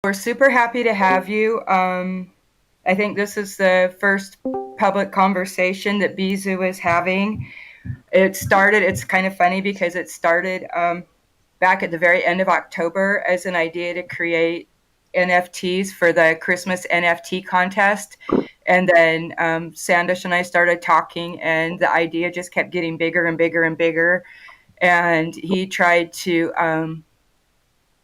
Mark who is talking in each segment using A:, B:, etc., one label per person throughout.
A: We're super happy to have you. I think this is the first public conversation that Beezu is having. It's kind of funny because it started back at the very end of October as an idea to create NFTs for the Christmas NFT contest. And then Sandish and I started talking, and the idea just kept getting bigger and bigger and bigger. And he tried to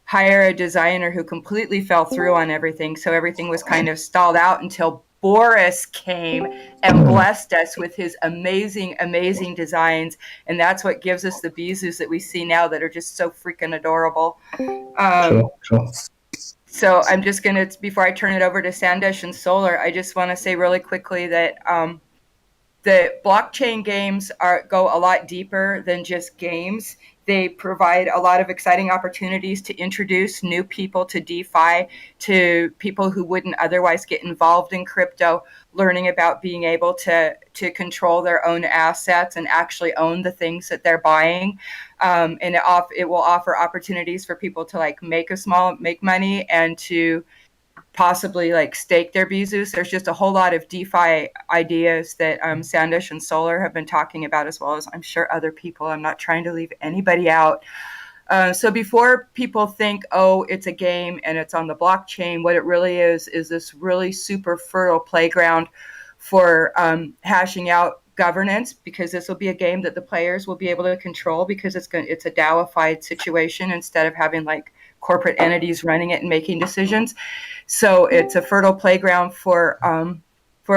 A: hire a designer who completely fell through on everything. So everything was kind of stalled out until Boris came and blessed us with his amazing, amazing designs. And that's what gives us the Beezus that we see now that are just so freaking adorable.
B: True.
A: So I'm just going to, before I turn it over to Sandesh and Solar, I just want to say really quickly that the blockchain games go a lot deeper than just games. They provide a lot of exciting opportunities to introduce new people to DeFi, to people who wouldn't otherwise get involved in crypto, learning about being able to control their own assets and actually own the things that they're buying. And it will offer opportunities for people to make money and to possibly stake their Beezus. There's just a whole lot of DeFi ideas that Sandish and Solar have been talking about, as well as I'm sure other people. I'm not trying to leave anybody out. So before people think, oh, it's a game and it's on the blockchain, what it really is this really super fertile playground for hashing out governance, because this will be a game that the players will be able to control, because it's a DAOified situation instead of having corporate entities running it and making decisions. So it's a fertile playground for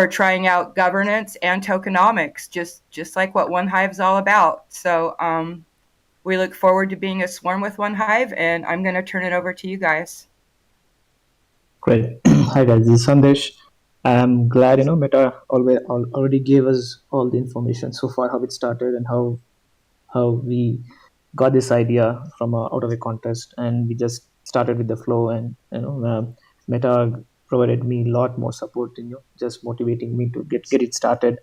A: trying out governance and tokenomics, just like what One Hive's all about. So we look forward to being a swarm with One Hive, and I'm going to turn it over to you guys.
B: Great. Hi guys, this is Sandesh. I'm glad Meta already gave us all the information so far, how it started and how we got this idea from out of a contest, and we just started with the flow, and Meta provided me a lot more support in just motivating me to get it started.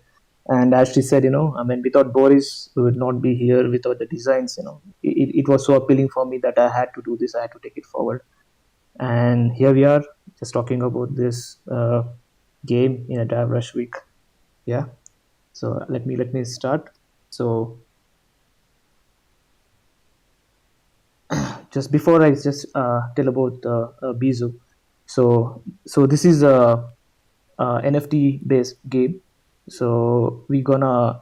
B: And as she said, without Boris, we would not be here. Without the designs, it was so appealing for me that I had to do this. I had to take it forward. And here we are, just talking about this game in a Dive Rush week. Yeah. So let me start. So just before I just tell about Beezu. So this is a NFT based game. So we're gonna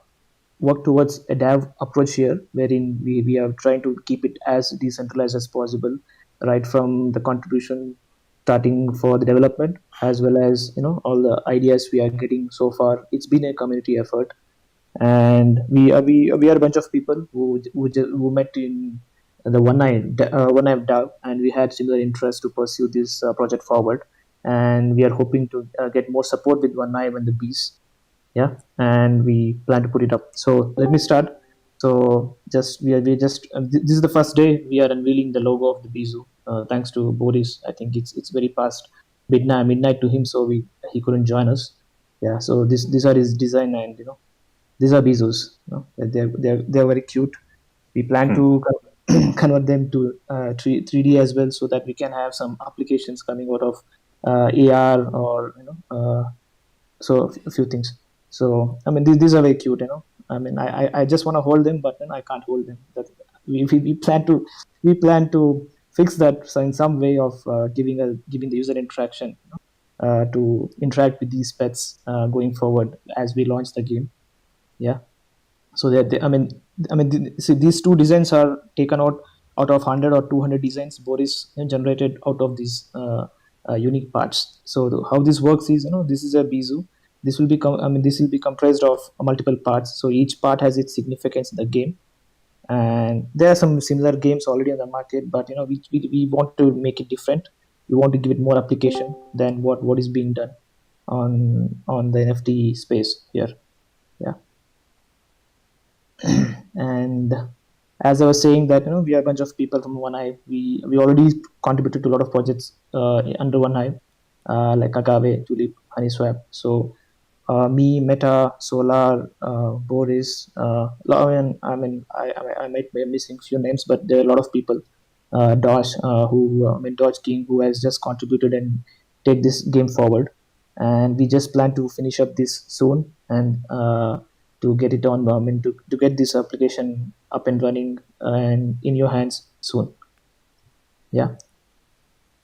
B: work towards a DAV approach here, wherein we are trying to keep it as decentralized as possible, right from the contribution starting for the development, as well as all the ideas we are getting so far. It's been a community effort, and we are a bunch of people who met in the One Eye DAO, and we had similar interest to pursue this project forward, and we are hoping to get more support with One Eye and the Bees. Yeah, and we plan to put it up. So let me start. So just we just this is the first day we are unveiling the logo of the Beezu. Thanks to Boris, I think it's very past midnight to him, so he couldn't join us. Yeah, so these are his design, and these are Beezus. They're very cute. We plan to convert them to 3D as well, so that we can have some applications coming out of AR, or so a few things. So I mean, these are very cute. I mean, I just want to hold them, but then I can't hold them. That we plan to fix that, so in some way of giving the user interaction, to interact with these pets going forward as we launch the game. Yeah. So see, these two designs are taken out of 100 or 200 designs Boris generated out of these unique parts. So how this works is, this is a Beezu. This will be comprised of multiple parts. So each part has its significance in the game, and there are some similar games already on the market, but we want to make it different. We want to give it more application than what is being done on the NFT space here. Yeah. And as I was saying that we are a bunch of people from One Hive. We already contributed to a lot of projects under One Hive, like Agave, Tulip, Honeyswap. So me, Meta, Solar, Boris. I might be missing few names, but there are a lot of people Dosh, I mean Dodge King, who has just contributed and take this game forward. And we just plan to finish up this soon and to get it on. I mean to get this application up and running and in your hands soon. Yeah.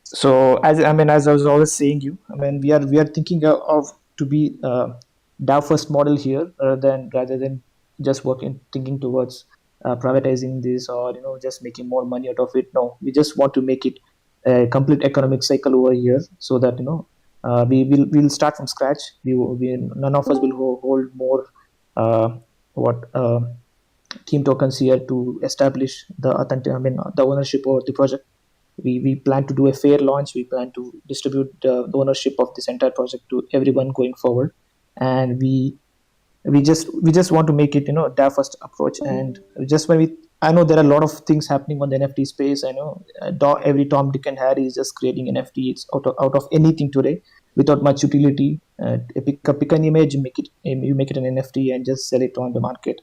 B: So as I was always saying you, I mean we are thinking of to be DAO first model here rather than just working thinking towards privatizing this, or just making more money out of it. No, we just want to make it a complete economic cycle over here, so that we'll start from scratch. We none of us will hold more uh, what team tokens here to establish the authentic, I mean the ownership over the project. We plan to do a fair launch. We plan to distribute the ownership of this entire project to everyone going forward. And we just want to make it a DAO first approach. And just when we I know there are a lot of things happening on the NFT space. I know every Tom, Dick, and Harry is just creating NFT. It's out of anything today without much utility. Pick an image, you make it an NFT, and just sell it on the market.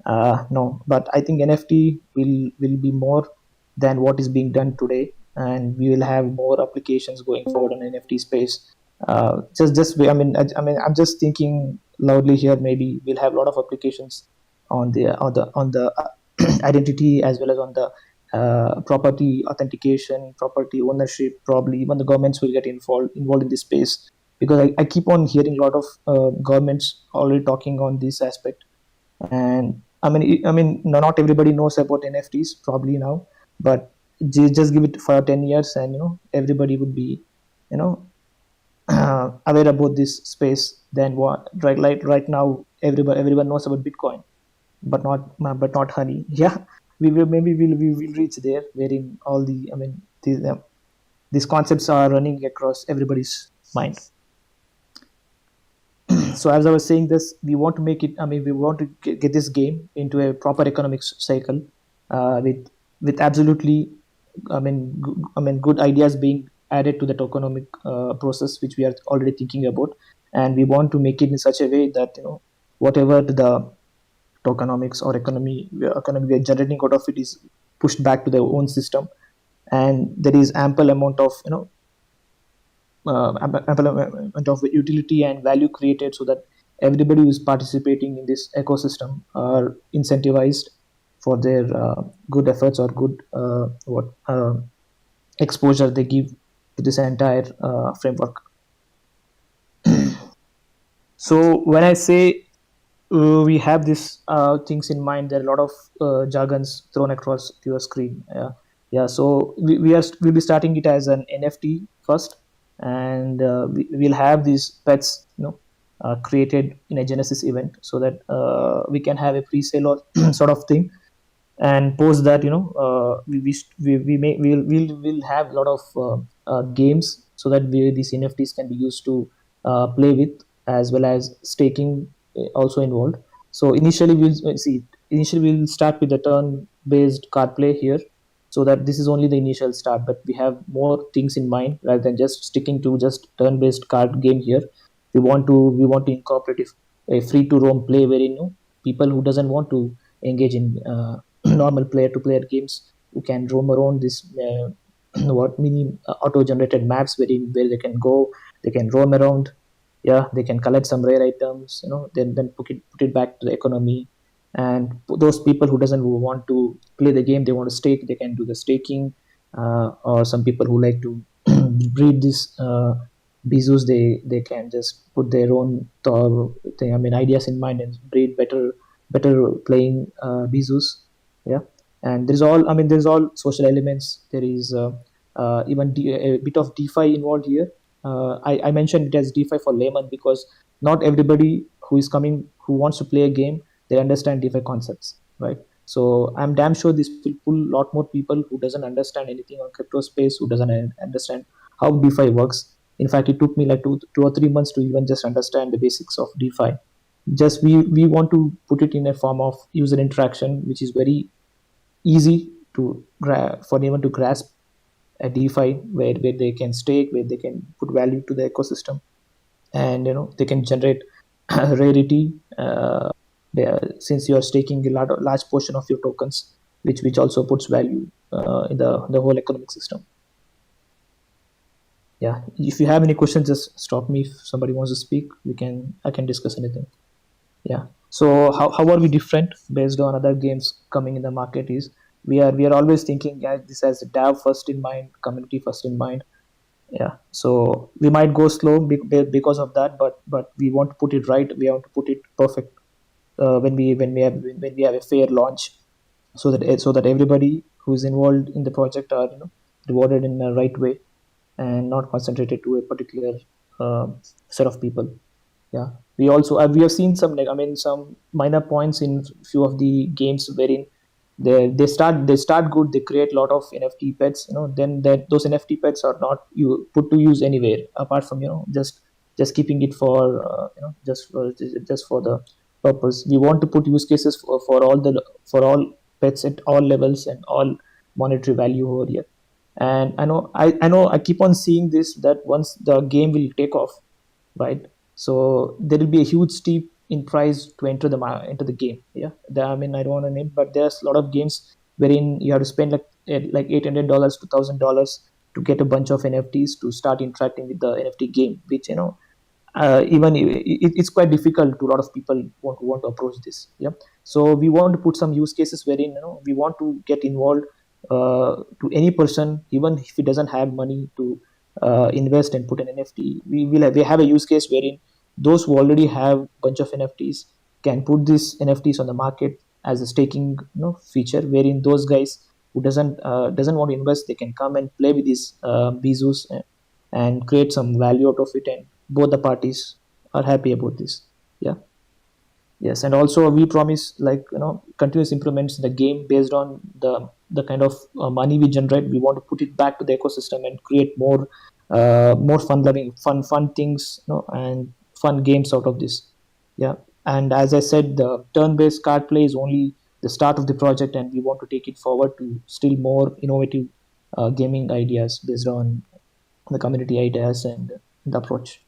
B: No, but I think NFT will be more than what is being done today, and we will have more applications going forward on NFT space. I'm just thinking loudly here. Maybe we'll have a lot of applications on the identity, as well as on the property authentication, property ownership. Probably even the governments will get involved in this space, because I keep on hearing a lot of governments already talking on this aspect. And I mean, not everybody knows about NFTs probably now, but just give it for 10 years, and everybody would be, you know, aware about this space. Then what? Right now, everyone knows about Bitcoin, but not honey. Yeah, we will reach there, wherein all the I mean these concepts are running across everybody's mind. So as I was saying this, we want to make it. I mean, we want to get this game into a proper economics cycle, with absolutely, good ideas being added to the tokenomic process, which we are already thinking about. And we want to make it in such a way that whatever the tokenomics or economy we are generating out of it is pushed back to their own system, and there is ample amount of ample amount of utility and value created, so that everybody who is participating in this ecosystem are incentivized for their good efforts, or good what exposure they give to this entire framework. So when I say we have these things in mind, there are a lot of jargons thrown across your screen. Yeah. So we'll be starting it as an NFT first, and we'll have these pets, created in a Genesis event, so that we can have a pre-sale or sort of thing. And post that, we may we'll have a lot of games, so that these NFTs can be used to play with, as well as staking also involved. So initially we'll start with the turn based card play here, so that this is only the initial start, but we have more things in mind rather than just sticking to just turn based card game here. We want to incorporate a free to roam play, wherein people who doesn't want to engage in normal player to player games, who can roam around this what mini auto generated maps, where they can go, they can roam around. Yeah, they can collect some rare items, then put it back to the economy. And those people who doesn't want to play the game, they want to stake, they can do the staking. Or some people who like to breed this Beezus, they can just put their own ideas in mind, and breed better playing Beezus. Yeah. And there's all social elements. There is even a bit of DeFi involved here. I mentioned it as DeFi for layman, because not everybody who wants to play a game, they understand DeFi concepts, right? So I'm damn sure this will pull a lot more people who doesn't understand anything on crypto space, who doesn't understand how DeFi works. In fact, it took me like 2 or 3 months to even just understand the basics of DeFi. Just we want to put it in a form of user interaction, which is very easy for anyone to grasp. A DeFi where they can stake, where they can put value to the ecosystem, and they can generate rarity, since you are staking a large portion of your tokens. which also puts value in the whole economic system. Yeah, if you have any questions, just stop me. If somebody wants to speak, we can I can discuss anything. Yeah. So how are we different based on other games coming in the market? Is we are always thinking, yeah, this has dev first in mind, community first in mind. Yeah. So we might go slow because of that, but we want to put it right. We want to put it perfect when we have a fair launch, so that everybody who's involved in the project are rewarded in the right way and not concentrated to a particular uh, set of people. Yeah, we have seen some some minor points in few of the games wherein they start good, they create a lot of NFT pets, then that those NFT pets are not you put to use anywhere apart from just keeping it for just for the purpose. We want to put use cases for all pets at all levels and all monetary value over here. And I know I keep on seeing this, that once the game will take off, right? So there will be a huge steep in price to enter the game. Yeah, I don't want to name, but there's a lot of games wherein you have to spend like $800 to $1,000 to get a bunch of NFTs to start interacting with the NFT game, which even it's quite difficult to a lot of people want to approach this. Yeah, so we want to put some use cases wherein we want to get involved to any person, even if he doesn't have money to invest and put an NFT. We have a use case wherein those who already have bunch of NFTs can put these NFTs on the market as a staking feature, wherein those guys who doesn't want to invest, they can come and play with these Beezus and create some value out of it, and both the parties are happy about this. Yeah. Yes, and also we promise, like continuous improvements in the game based on the kind of money we generate. We want to put it back to the ecosystem and create more fun things, and fun games out of this. Yeah, and as I said, the turn-based card play is only the start of the project, and we want to take it forward to still more innovative gaming ideas based on the community ideas and the approach.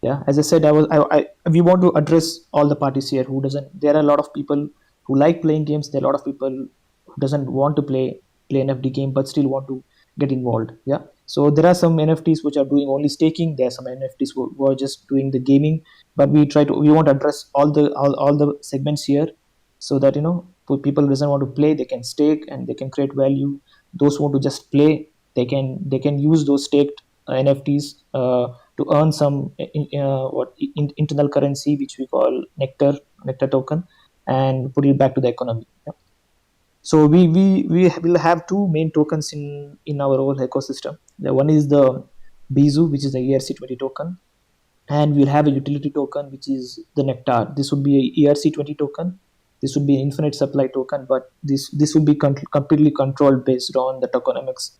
B: Yeah, as I said, we want to address all the parties here who doesn't. There are a lot of people who like playing games. There are a lot of people who doesn't want to play an FD game but still want to get involved. Yeah, so there are some NFTs which are doing only staking. There are some NFTs who are just doing the gaming, but we want to address all the segments here, so that for people who doesn't want to play, they can stake and they can create value. Those who want to just play, they can use those staked NFTs to earn some internal currency, which we call nectar token, and put it back to the economy. Yeah. So we will have two main tokens in our whole ecosystem. The one is the Beezu, which is the ERC20 token, and we'll have a utility token, which is the nectar. This would be a ERC20 token. This would be an infinite supply token, but this will be completely controlled based on the tokenomics.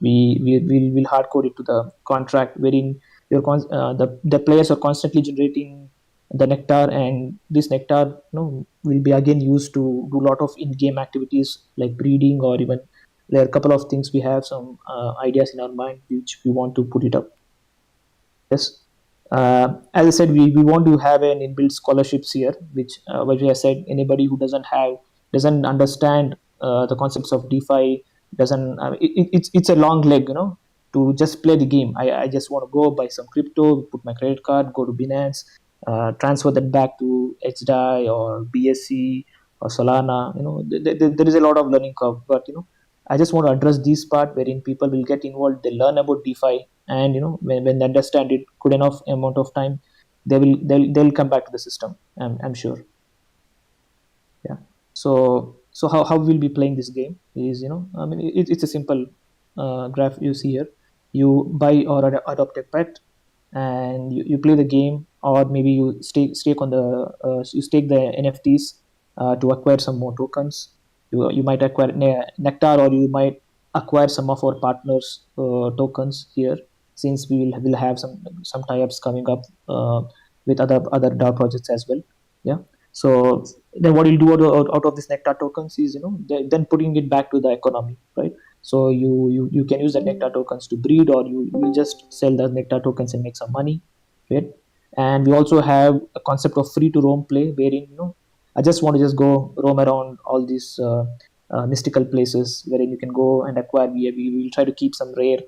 B: We will hard code it to the contract, wherein the players are constantly generating the nectar, and this nectar will be again used to do a lot of in-game activities like breeding, or even there are a couple of things. We have some ideas in our mind which we want to put it up. Yes. As I said, we want to have an inbuilt scholarships here, which I said, anybody who doesn't understand the concepts of DeFi doesn't. It's a long leg, to just play the game. I just want to go buy some crypto, put my credit card, go to Binance, transfer that back to HDAI or BSC or Solana. There is a lot of learning curve, but I just want to address this part wherein people will get involved, they learn about DeFi, and when they understand it good enough amount of time, they'll come back to the system. I'm sure. Yeah. So how we'll be playing this game is, it's a simple graph you see here. You buy or adopt a pet, and you play the game, or maybe you stake on the you stake the NFTs to acquire some more tokens. You might acquire nectar, or you might acquire some of our partners tokens here, since will have some tie-ups coming up with other DAO projects as well. Yeah. So then what you'll do out of this nectar tokens is, then putting it back to the economy, right? So you can use the nectar tokens to breed, or you will just sell the nectar tokens and make some money, right? And we also have a concept of free to roam play, wherein I just want to just go roam around all these mystical places wherein you can go and acquire. We will try to keep some rare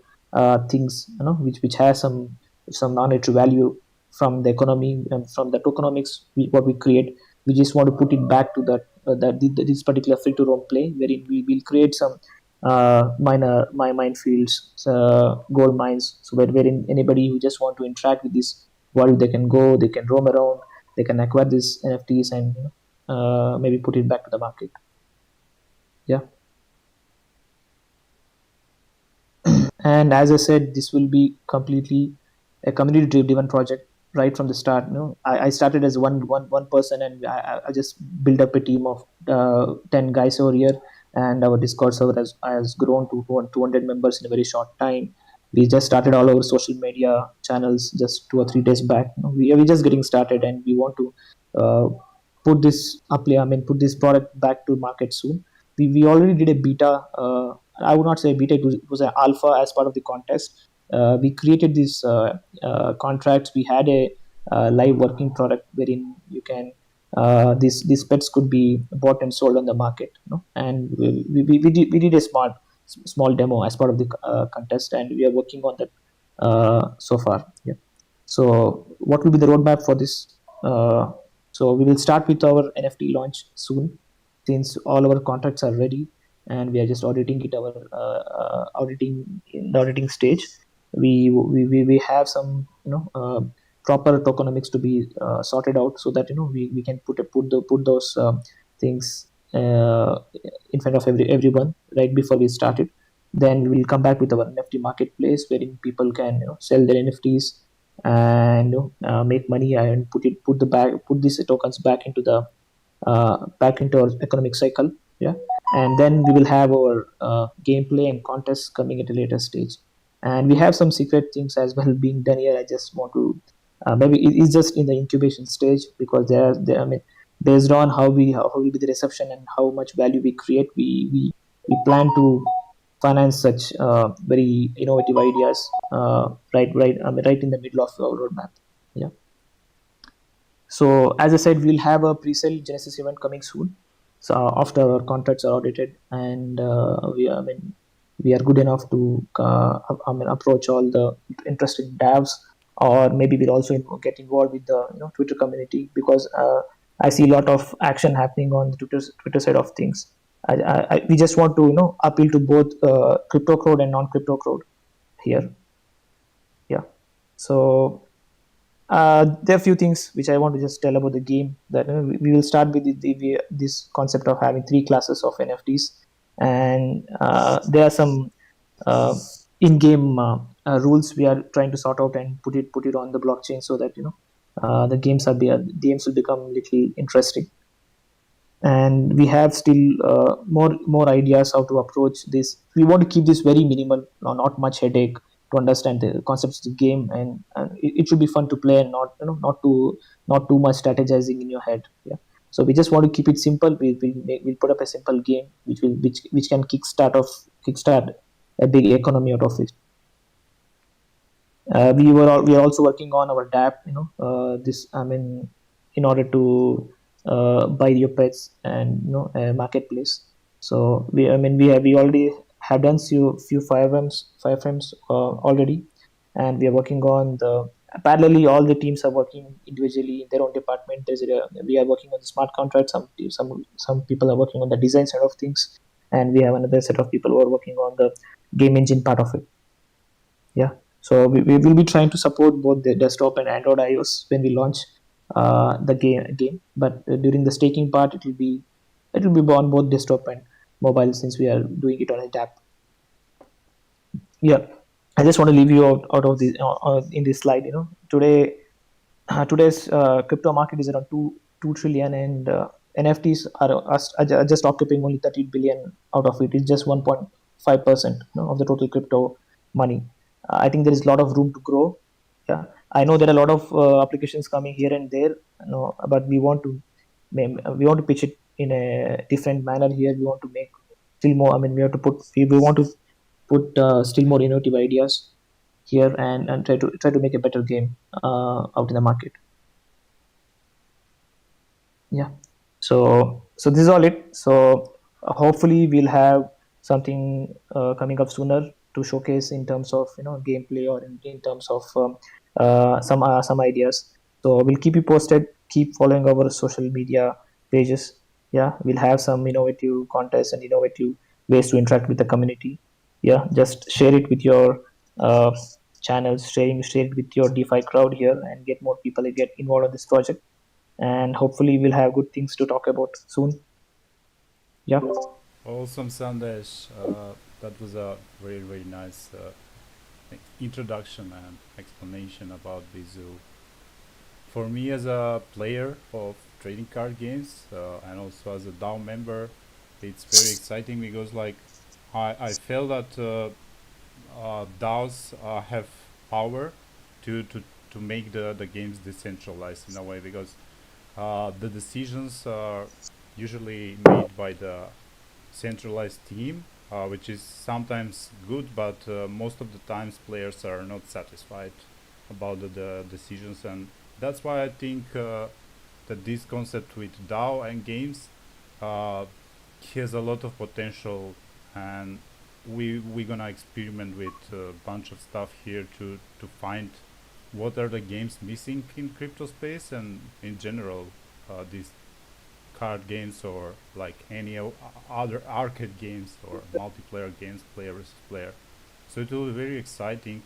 B: things, which has some monetary value from the economy and from the tokenomics. What we create, we just want to put it back to this particular free to roam play, wherein we will create some minefields, gold mines, so wherein anybody who just want to interact with this world, they can go, they can roam around, they can acquire these NFTs and maybe put it back to the market. Yeah. And as I said, this will be completely a community driven project right from the start. I started as one person, and I just built up a team of 10 guys over here, and our Discord server has grown to 200 members in a very short time. We just started all our social media channels just 2 or 3 days back. We're just getting started, and we want to uh, put this up. I mean, put this product back to market soon. We already did a beta. I would not say beta; it was an alpha as part of the contest. We created these contracts. We had a live working product wherein you can these pets could be bought and sold on the market. And we did a small demo as part of the contest, and we are working on that so far. Yeah. So, what will be the roadmap for this? So, we will start with our NFT launch soon, since all our contracts are ready, and we are just auditing it. Our auditing in the auditing stage, we have some proper tokenomics to be sorted out, so that we can put those things in front of everyone right before we start it. Then we will come back with our NFT marketplace, wherein people can sell their NFTs and make money and put these tokens back into our economic cycle. Yeah. And then we will have our gameplay and contests coming at a later stage, and we have some secret things as well being done here. I just want to maybe it's just in the incubation stage, because I mean, based on how will be the reception and how much value we create, we plan to finance such very innovative ideas right in the middle of our roadmap. Yeah. So as I said, we'll have a pre-sale Genesis event coming soon. So after our contracts are audited, and I mean, we are good enough to approach all the interested devs, or maybe we'll also get involved with the Twitter community, because I see a lot of action happening on the Twitter side of things. We just want to appeal to both crypto crowd and non-crypto crowd here. Yeah. So there are a few things which I want to just tell about the game. That we will start with this concept of having three classes of NFTs, and there are some uh, in-game rules we are trying to sort out and put it on the blockchain, so that the games will become little interesting. And we have still more ideas how to approach this. We want to keep this very minimal, not much headache to understand the concepts of the game, and it should be fun to play, and not too much strategizing in your head. Yeah. So we just want to keep it simple. We'll put up a simple game which can kickstart a big economy out of it. We are also working on our DApp. This, I mean, in order to buy your pets, and a marketplace. So we already have done few fireframes already, and we are working on the parallelly. All the teams are working individually in their own department. We are working on the smart contract. Some people are working on the design side of things, and we have another set of people who are working on the game engine part of it. Yeah. So we will be trying to support both the desktop and Android iOS when we launch the game. But during the staking part, it will be on both desktop and mobile, since we are doing it on a tab. Yeah. I just want to leave you out of this in this slide. Today's crypto market is around two trillion, and NFTs are just occupying only 30 billion out of it. It's just 1.5% of the total crypto money. I think there is a lot of room to grow. Yeah, I know there are a lot of applications coming here and there. But we want to pitch it in a different manner here. We want to make still more. I mean, we want to put still more innovative ideas here, and try to make a better game out in the market. Yeah. So this is all it. So hopefully we'll have something coming up sooner to showcase in terms of gameplay, or in terms of some ideas. So we'll keep you posted. Keep following our social media pages. Yeah, we'll have some innovative contests and innovative ways to interact with the community. Yeah, just share it with your uh, channels, share it with your DeFi crowd here, and get more people to get involved in this project. And hopefully we'll have good things to talk about soon. Yeah.
C: Awesome, Sandesh. That was a very, very nice introduction and explanation about Beezu. For me, as a player of trading card games and also as a DAO member, it's very exciting because, like, I feel that DAOs have power to, to, to make the games decentralized in a way because the decisions are usually made by the centralized team, which is sometimes good, but most of the times players are not satisfied about the decisions, and that's why I think that this concept with DAO and games uh, has a lot of potential, and we're gonna experiment with a bunch of stuff here to find what are the games missing in crypto space and in general these card games or like any other arcade games or multiplayer games, player versus player. So it will be very exciting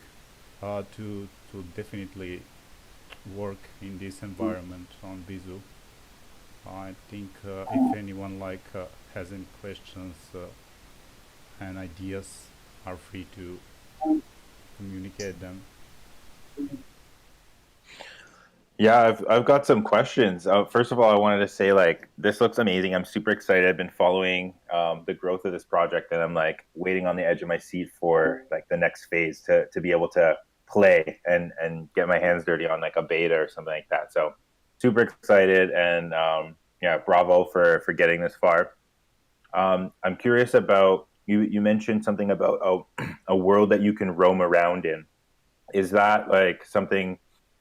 C: to definitely work in this environment on Bizu. I think if anyone has any questions and ideas, are free to communicate them.
D: Yeah, I've got some questions. First of all, I wanted to say like this looks amazing. I'm super excited. I've been following the growth of this project, and I'm like waiting on the edge of my seat for like the next phase to be able to play and get my hands dirty on like a beta or something like that. So super excited, and yeah, bravo for getting this far. I'm curious about you. You mentioned something about a world that you can roam around in. Is that like something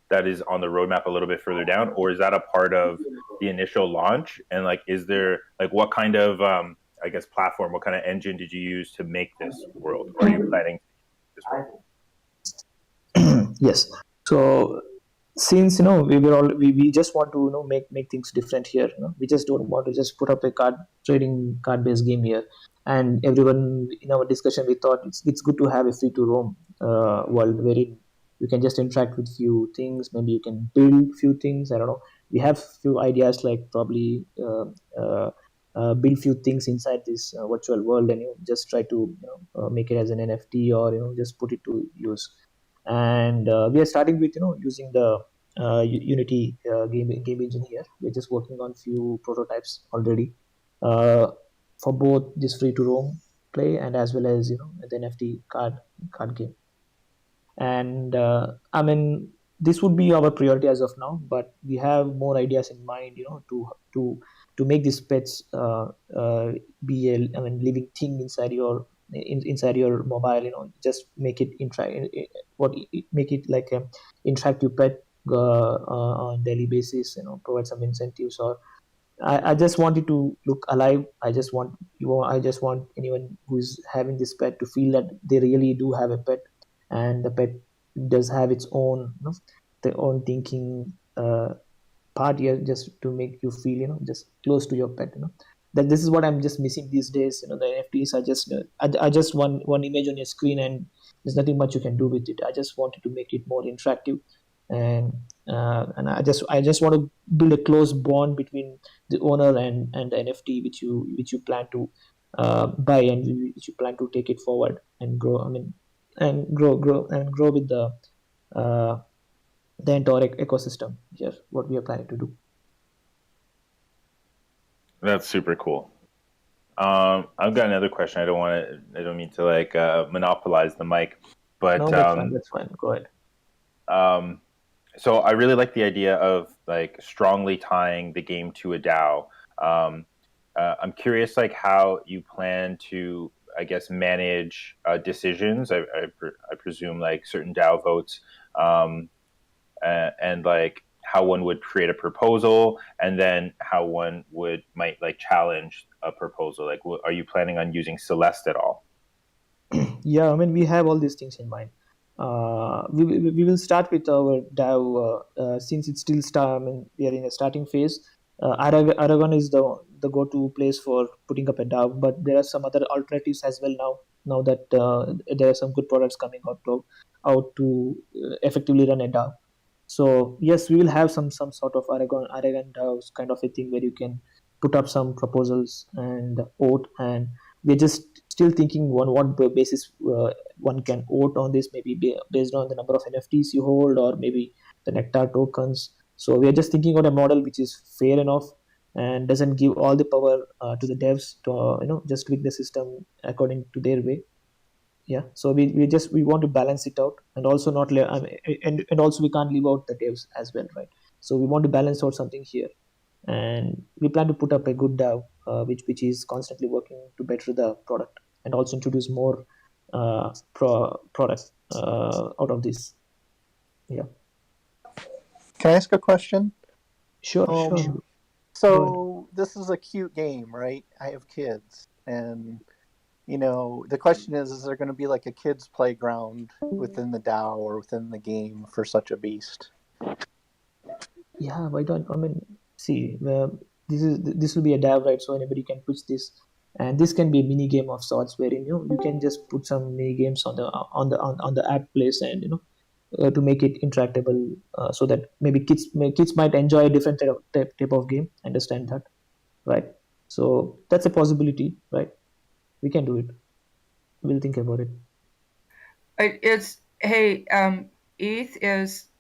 D: that is on the roadmap a little bit further down, or is that a part of the initial launch? And like, is there like what kind of I guess platform, what kind of engine did you use to make this world, or are you planning to use this world?
B: Yes. So since we just want to make things different here. We just don't want to just put up a card based game here. And everyone in our discussion, we thought it's good to have a free to roam world wherein you can just interact with few things. Maybe you can build few things. I don't know. We have few ideas, like probably build few things inside this virtual world, and just try to make it as an NFT, or just put it to use. And we are starting with using the Unity game engine here. We're just working on few prototypes already uh, for both this free to roam play, and as well as the NFT card game. And I mean, this would be our priority as of now, but we have more ideas in mind, to make these pets be a, I mean, living thing inside your mobile. Just make it make it like a interactive pet on daily basis. Provide some incentives, or I just want it to look alive. I just want anyone who's having this pet to feel that they really do have a pet, and the pet does have its own, their own thinking part here, just to make you feel, just close to your pet. That this is what I'm just missing these days. The NFTs are just I just one image on your screen, and there's nothing much you can do with it. I just wanted to make it more interactive, and I just want to build a close bond between the owner and the NFT which you plan to buy, and which you plan to take it forward and grow. I mean, and grow with uh, the entire ecosystem here. What we are planning to do.
D: That's super cool. I've got another question. I don't mean to like monopolize the mic,
B: No,
D: but
B: that's fine. That's fine. Go ahead.
D: um, so I really like the idea of like strongly tying the game to a DAO. I'm curious, like how you plan to, I guess, manage decisions. I presume like certain DAO votes, and like how one would create a proposal, and then how one might like challenge a proposal? Like, are you planning on using Celeste at all?
B: Yeah, I mean, we have all these things in mind. We will start with our DAO since it's still start. I mean, we are in a starting phase. Aragon is the go-to place for putting up a DAO, but there are some other alternatives as well now. Now that there are some good products coming out to effectively run a DAO. So yes, we will have some sort of Aragon DAOs kind of a thing where you can put up some proposals and vote, and we're just still thinking on what basis one can vote on this, maybe based on the number of NFTs you hold, or maybe the Nectar tokens. So we are just thinking on a model which is fair enough and doesn't give all the power to the devs to just tweak the system according to their way. Yeah, so we want to balance it out, and also not I mean, and also we can't leave out the devs as well, right? So we want to balance out something here, and we plan to put up a good DAO, which is constantly working to better the product and also introduce more products out of this. Yeah,
E: Can I ask a question?
B: sure, sure.
E: Um,
B: Go ahead.
E: so this is a cute game, right? I have kids, and the question is there going to be like a kids playground within the DAO or within the game for such a beast?
B: Yeah, why don't I mean, see, this will be a DAO, right? So anybody can push this, and this can be a mini game of sorts, wherein you can just put some mini games on the app place, and to make it interactable, so that maybe kids might enjoy a different type of game. Understand that, right? So that's a possibility, right? We can do it. We'll think about it.
A: It's hey, ETH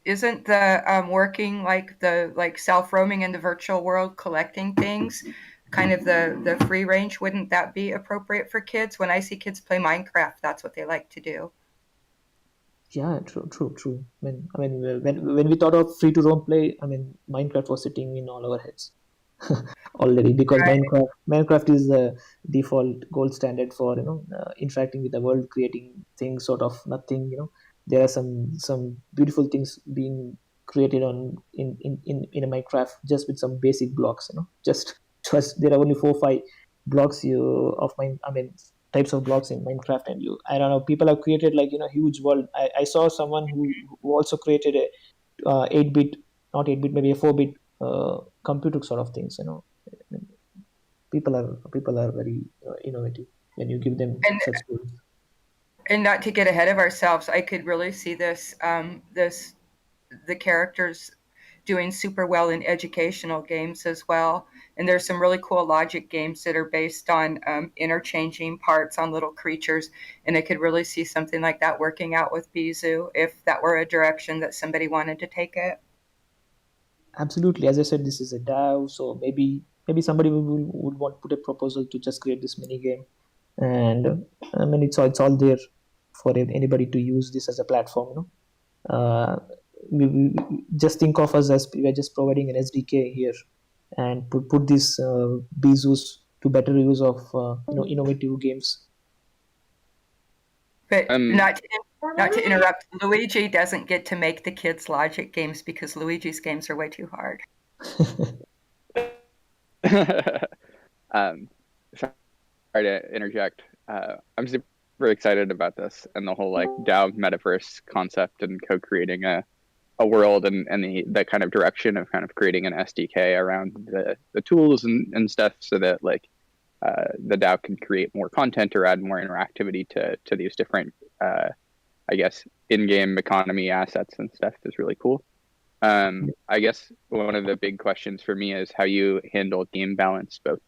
A: isn't the working like the like self roaming in the virtual world collecting things, kind of the free range. Wouldn't that be appropriate for kids? When I see kids play Minecraft, that's what they like to do.
B: Yeah, true, true, true. I mean, when we thought of free to roam play, I mean, Minecraft was sitting in all our heads already, because
A: Right.
B: Minecraft is the default gold standard for interacting with the world, creating things out of nothing. There are some beautiful things being created on in a Minecraft just with some basic blocks. Just there are only 4 5 blocks of mine. I mean, types of blocks in Minecraft, and I don't know, people have created like huge world. I saw someone who also created a 8-bit, not 8-bit, maybe a 4-bit computer sort of things. People are very innovative when you give them
A: And
B: such tools.
A: and not to get ahead of ourselves, I could really see this the characters doing super well in educational games as well. And there's some really cool logic games that are based on interchanging parts on little creatures. And I could really see something like that working out with Beezu if that were a direction that somebody wanted to take it.
B: Absolutely, as I said, this is a DAO, so maybe somebody would want to put a proposal to just create this mini game, and I mean, it's all there for anybody to use this as a platform. We just think of us as we are just providing an SDK here, and put these Bezus to better use of innovative games.
A: But
F: Um,
A: not to interrupt, Luigi doesn't get to make the kids logic games because Luigi's games are way too hard.
F: um, sorry to interject. I'm super excited about this and the whole like DAO metaverse concept and co-creating a world and the kind of direction of kind of creating an SDK around the tools and stuff so that like the DAO can create more content or add more interactivity to these different I guess in-game economy assets and stuff is really cool. I guess one of the big questions for me is how you handle game balance, both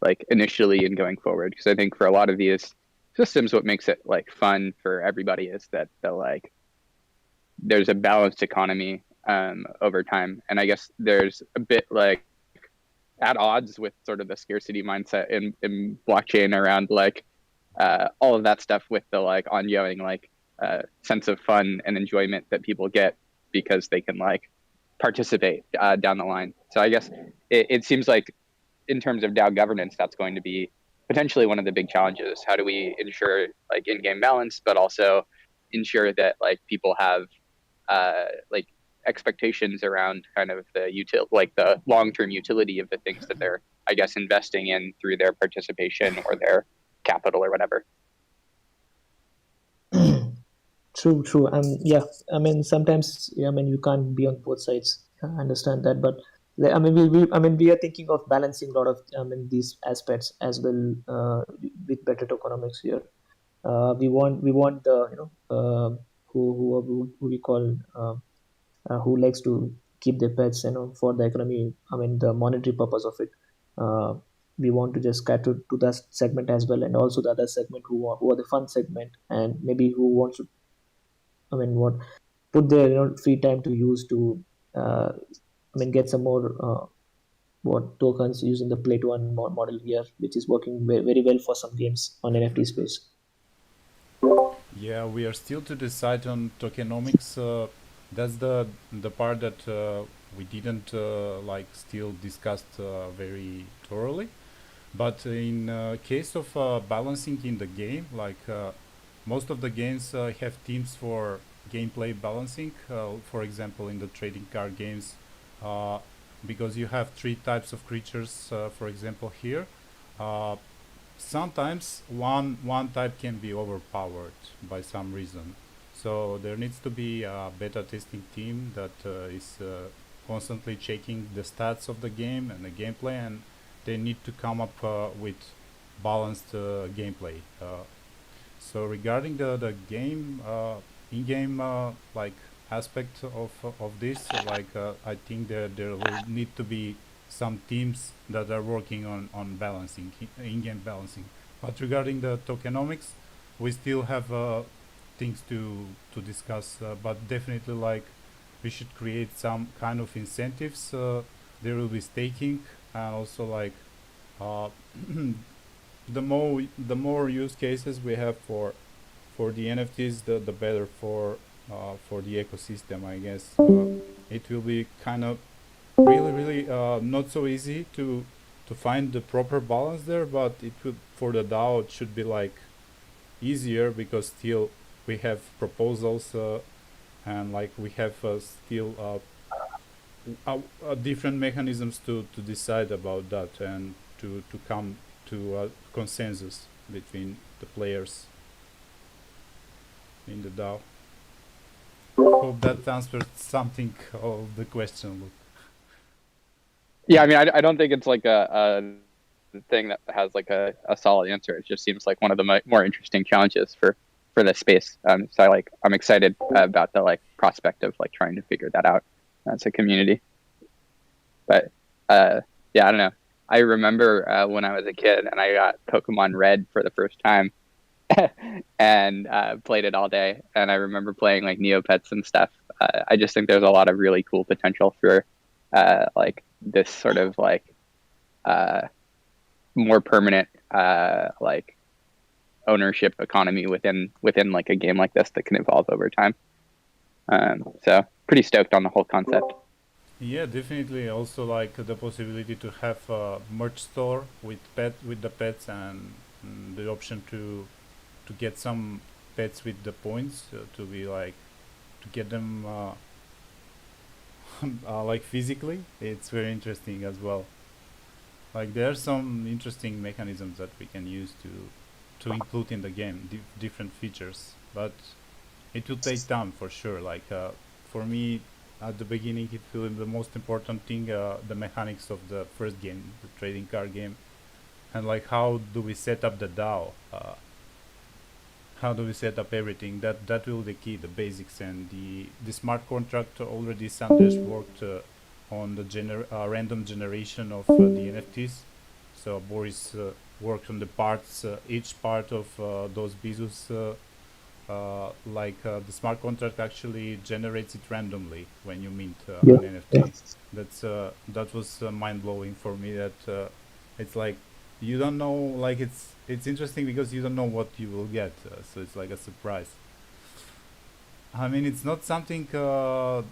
F: like initially and going forward. Because I think for a lot of these systems, what makes it like fun for everybody is that there's a balanced economy over time, and I guess there's a bit like at odds with sort of the scarcity mindset in blockchain around like all of that stuff with the like ongoing like sense of fun and enjoyment that people get because they can like participate down the line. So I guess it seems like in terms of DAO governance, that's going to be potentially one of the big challenges. How do we ensure like in-game balance, but also ensure that like people have like expectations around kind of the long-term utility of the things that they're, I guess, investing in through their participation or their capital or whatever.
B: True. Yeah. I mean, sometimes, yeah, I mean, you can't be on both sides. I understand that, but I mean, we are thinking of balancing a lot of, I mean, these aspects as well, with better tokenomics here. We want the, who we call, who likes to keep their pets, for the economy. I mean, the monetary purpose of it. Uh, we want to just cater to that segment as well, and also the other segment who are the fun segment, and maybe who wants to, I mean, what put their, free time to use to, I mean, get some more, what tokens using the play to earn model here, which is working very well for some games on NFT space.
C: Yeah, we are still to decide on tokenomics. That's the part that we didn't like still discussed very thoroughly. But in case of balancing in the game, like most of the games have themes for gameplay balancing. For example, in the trading card games, uh, because you have three types of creatures. For example, here, uh, sometimes one type can be overpowered by some reason. So there needs to be a beta testing team that is constantly checking the stats of the game and the gameplay, and they need to come up with balanced gameplay. So regarding the game, in-game like aspect of this, like I think there will need to be some teams that are working on balancing in-game balancing. But regarding the tokenomics, we still have things to discuss. But definitely, like we should create some kind of incentives. There will be staking, and also like uh, the more use cases we have for the NFTs, the better for the ecosystem, I guess. It will be kind of really not so easy to find the proper balance there, but it would for the DAO it should be like easier because still we have proposals and like we have still different mechanisms to decide about that and to come to a consensus between the players in the DAO. Hope that answered something of the question. Luke.
F: Yeah, I mean, I don't think it's like a thing that has like a solid answer. It just seems like one of the more interesting challenges for this space. So I'm excited about the like prospect of like trying to figure that out as a community. But yeah, I don't know. I remember when I was a kid and I got Pokemon Red for the first time and played it all day. And I remember playing like Neopets and stuff. I just think there's a lot of really cool potential for like this sort of like more permanent like ownership economy within like a game like this that can evolve over time. So pretty stoked on the whole concept.
C: Yeah, definitely. Also, like the possibility to have a merch store with the pets and the option to get some pets with the points to be like to get them like physically. It's very interesting as well. Like there are some interesting mechanisms that we can use to include in the game, different features, but it will take time for sure. Like for me, at the beginning, it will be the most important thing, the mechanics of the first game, the trading card game, and like how do we set up the DAO? How do we set up everything? That will be the key, the basics, and the smart contract. Already Sanders worked on the random generation of the NFTs. So Boris worked on the parts, each part of those Beezus. The smart contract actually generates it randomly when you mint
B: Yeah,
C: an
B: yeah.
C: NFT. That was mind blowing for me. That it's like you don't know. Like it's interesting because you don't know what you will get. So it's like a surprise. I mean, it's not something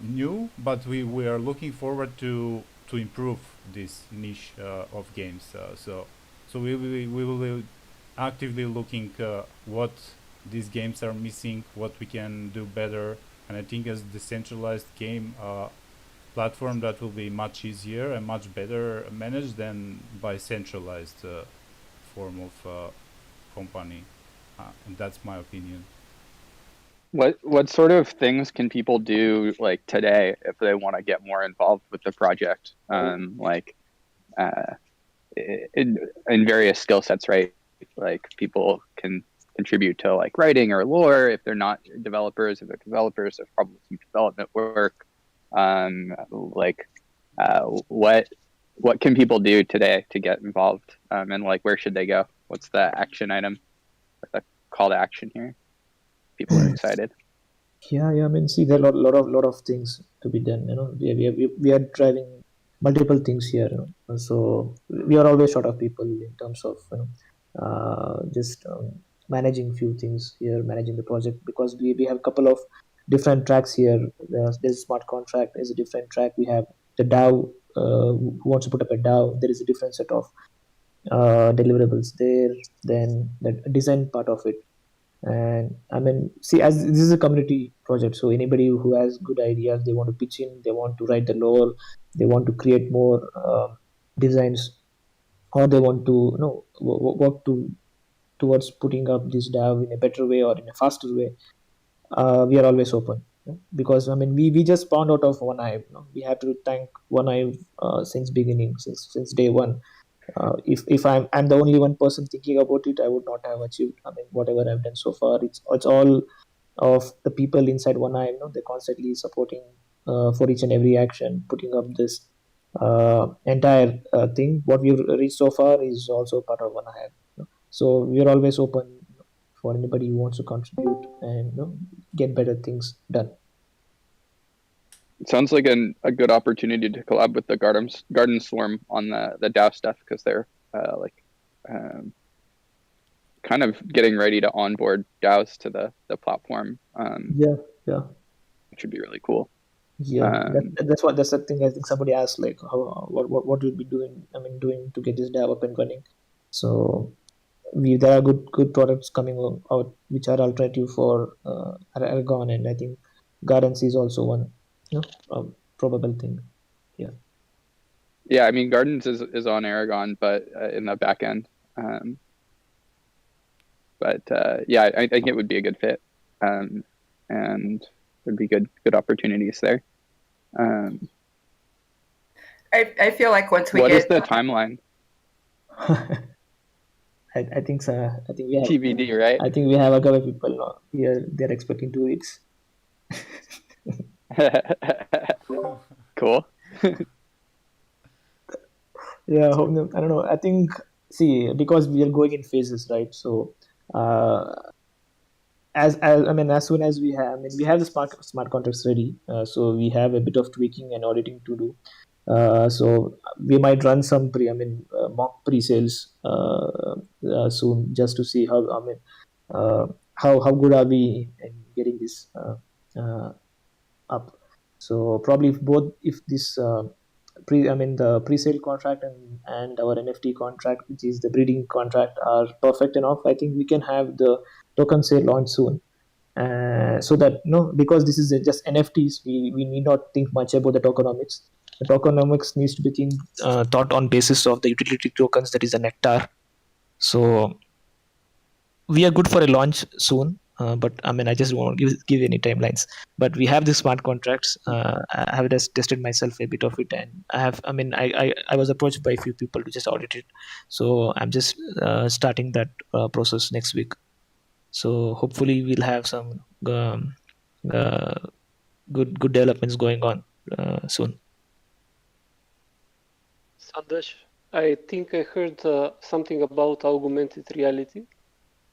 C: new, but we are looking forward to improve this niche of games. So we will be actively looking what these games are missing, what we can do better, And I think as decentralized game platform, that will be much easier and much better managed than by centralized form of company. And that's my opinion.
F: What sort of things can people do like today if they want to get more involved with the project? Like uh, in various skill sets, right? Like people can contribute to like writing or lore if they're not developers. If they're developers, there's probably some development work. Like what can people do today to get involved? And like where should they go? What's the action item? The call to action here? People are excited.
B: Yeah. I mean, see, there are lot of things to be done. We are driving multiple things here. So we are always short of people in terms of just managing few things here, managing the project, because we have a couple of different tracks here. There's smart contract is a different track. We have the DAO who wants to put up a DAO. There is a different set of deliverables there. Then the design part of it. And I mean, see, as this is a community project, so anybody who has good ideas, they want to pitch in, they want to write the lore, they want to create more designs, or they want to work towards putting up this DAV in a better way or in a faster way. We are always open, because I mean, we just spawned out of One Hive. We have to thank One Hive since beginning, since day one. If I'm the only one person thinking about it, I would not have achieved. I mean, whatever I've done so far, it's all of the people inside One Eye. They're constantly supporting for each and every action, putting up this entire thing. What we've reached so far is also part of One Eye. So we're always open for anybody who wants to contribute and get better things done.
F: It sounds like a good opportunity to collab with the Garden Swarm on the DAO stuff, because they're um, kind of getting ready to onboard DAOs to the platform.
B: Yeah.
F: Which would be really cool.
B: Yeah, that's the thing. I think somebody asked like, what we'll be doing. I mean, doing to get this DAO up and running. So there are good products coming out which are alternative for Aragon, and I think Gardens is also one probable thing.
F: Yeah, I mean Gardens is on Aragon, but in the back end. Yeah, I think it would be a good fit, and there'd be good opportunities there.
A: I feel like once we
F: what
A: get
F: is the timeline?
B: I think so. I think we have
F: TBD, right?
B: I think we have a couple of people here. They're expecting 2 weeks.
F: Cool.
B: Yeah, I don't know. I think, see, because we are going in phases, right? So as soon as we have, we have the smart contracts ready. So we have a bit of tweaking and auditing to do. So we might run some mock pre-sales soon, just to see how good are we in getting this up. So probably if this the pre-sale contract and our NFT contract, which is the breeding contract, are perfect enough, I think we can have the token sale launch soon. So that because this is just NFTs, we need not think much about the tokenomics. The tokenomics needs to be thought on basis of the utility tokens, that is the nectar. So we are good for a launch soon. But I just won't give any timelines. But we have the smart contracts. I have just tested myself a bit of it, and I was approached by a few people to just audit it. So I'm just starting that process next week. So hopefully we'll have some good developments going on soon.
G: Sandesh, I think I heard something about augmented reality.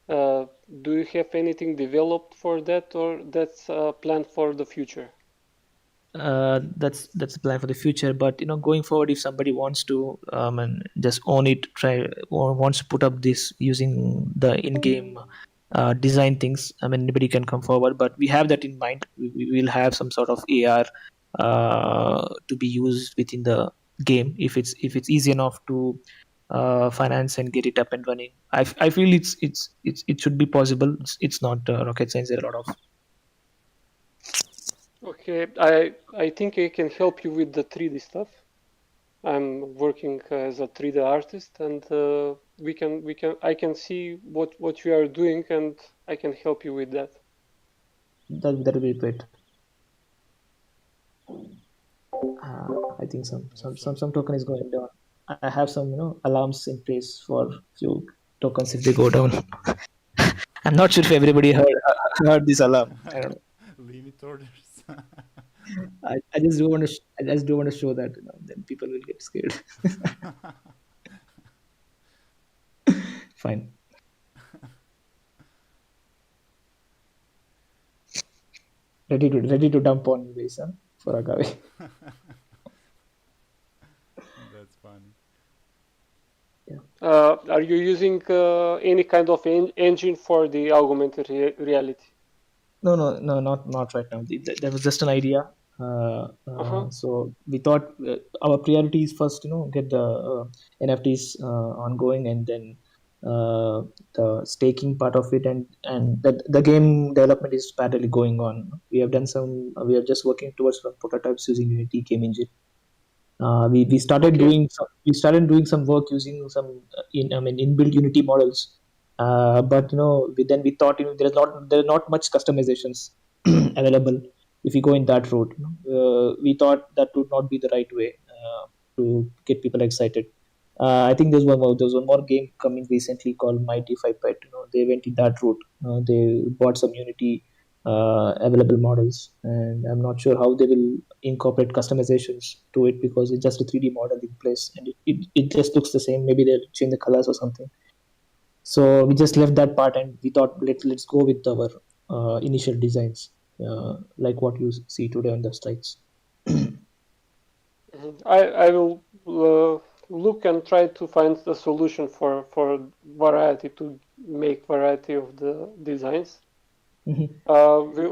G: Do you have anything developed for that, or that's a plan for the future?
B: That's a plan for the future. But going forward, if somebody wants to just own it, or wants to put up this using the in-game design things, anybody can come forward. But we have that in mind. We will have some sort of AR to be used within the game if it's easy enough to finance and get it up and running. I feel it should be possible. It's not rocket science. There are a lot of
G: Okay, I think I can help you with the 3D stuff. I'm working as a 3D artist, and I can see what you are doing, and I can help you with that.
B: That will be great. I think
C: Awesome.
B: some token is going down. I have some alarms in place for few tokens if they go down. I'm not sure if everybody heard this alarm. I don't know.
C: Limit orders.
B: I just don't want to I just don't want to show that, then people will get scared. Fine. Ready to dump on you guys, huh, for Agave.
C: That's funny.
G: Are you using any kind of engine for the augmented reality?
B: No, not right now. That was just an idea.
G: Uh-huh.
B: So we thought our priority is first, get the NFTs ongoing, and then the staking part of it, and the game development is parallelly going on. We have done some. We are just working towards some prototypes using Unity game engine. We started
G: Okay.
B: doing some work using some inbuilt Unity models, but then we thought, there are not much customizations available if you go in that route. We thought that would not be the right way to get people excited. I think there's one more game coming recently called Mighty Five Pet. They went in that route. They bought some Unity available models, and I'm not sure how they will incorporate customizations to it, because it's just a 3D model in place, and it just looks the same. Maybe they'll change the colors or something. So we just left that part, and we thought, let's go with our initial designs, like what you see today on the slides.
G: I will look and try to find the solution for variety to make variety of the designs.
B: Mhm.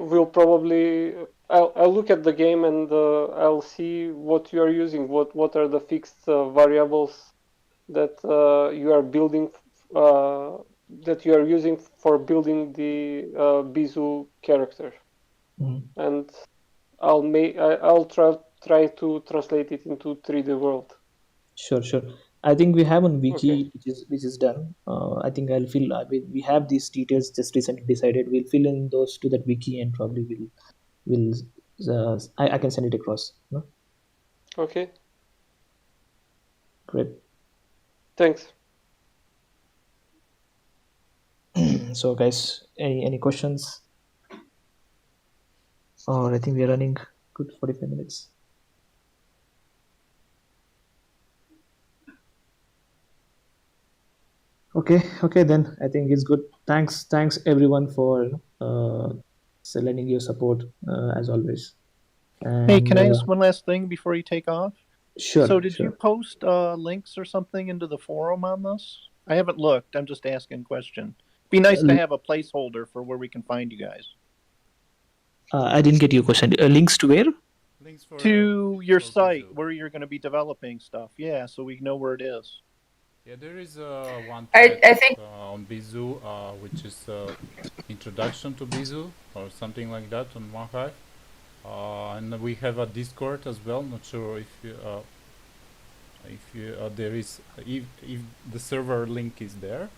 G: We'll probably I'll look at the game and I'll see what you are using. What are the fixed variables that you are building uh, that you are using for building the Beezu character,
B: Mhm.
G: and I'll try to translate it into 3D world.
B: Sure. I think we have one
G: Okay.
B: wiki which is done. I think we have these details just recently decided. We'll fill in those to that wiki, and probably will I can send it across. No?
G: Okay.
B: Great.
G: Thanks.
B: So guys, any questions? Or I think we are running good 45 minutes. Okay, then I think it's good. Thanks everyone for lending your support, as always.
E: Hey,
B: And
E: can I ask one last thing before you take off? So,
B: sure,
E: did you
B: sure.
E: post links or something into the forum on this? I haven't looked. I'm just asking a question. Be nice to have a placeholder for where we can find you guys.
B: I didn't get your question. Links to where?
C: Links
E: To your
C: for
E: site
C: Beezu.
E: where you're going to be developing stuff. Yeah, so we know where it is.
C: Yeah, there is one thread
A: I think
C: on Beezu, which is introduction to Beezu or something like that on OneHive. And we have a Discord as well. Not sure if there is if the server link is there,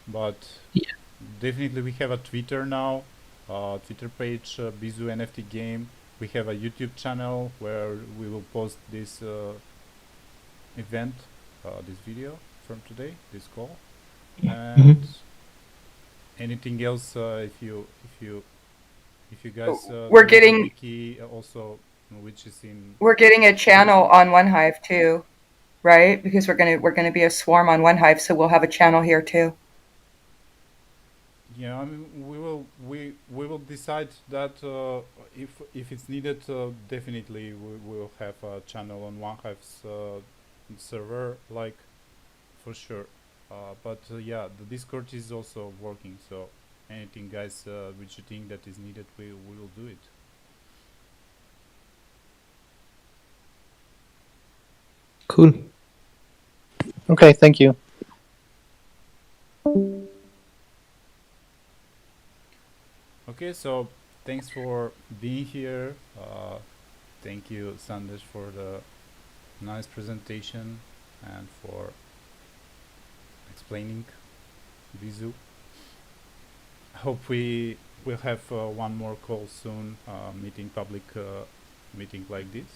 C: but
B: Yeah.
C: definitely we have a Twitter now, Twitter page, Beezu NFT game. We have a YouTube channel where we will post this event, this video from today, this call, and
B: Mhm.
C: anything else. If you guys,
A: we're
C: there is a
A: getting
C: wiki also, which is in
A: we're getting a
C: English.
A: channel on OneHive too, right? Because we're gonna be a swarm on OneHive, so we'll have a channel here too.
C: Yeah, I mean, we will decide that if it's needed. Definitely, we will have a channel on OneHive's server, like for sure. But yeah, the Discord is also working. So anything, guys, which you think that is needed, we will do it.
B: Cool.
E: Okay, thank you.
C: Okay, so thanks for being here. Thank you, Sandesh, for the nice presentation and for explaining Beezu. Hope we will have one more call soon, meeting public meeting like this.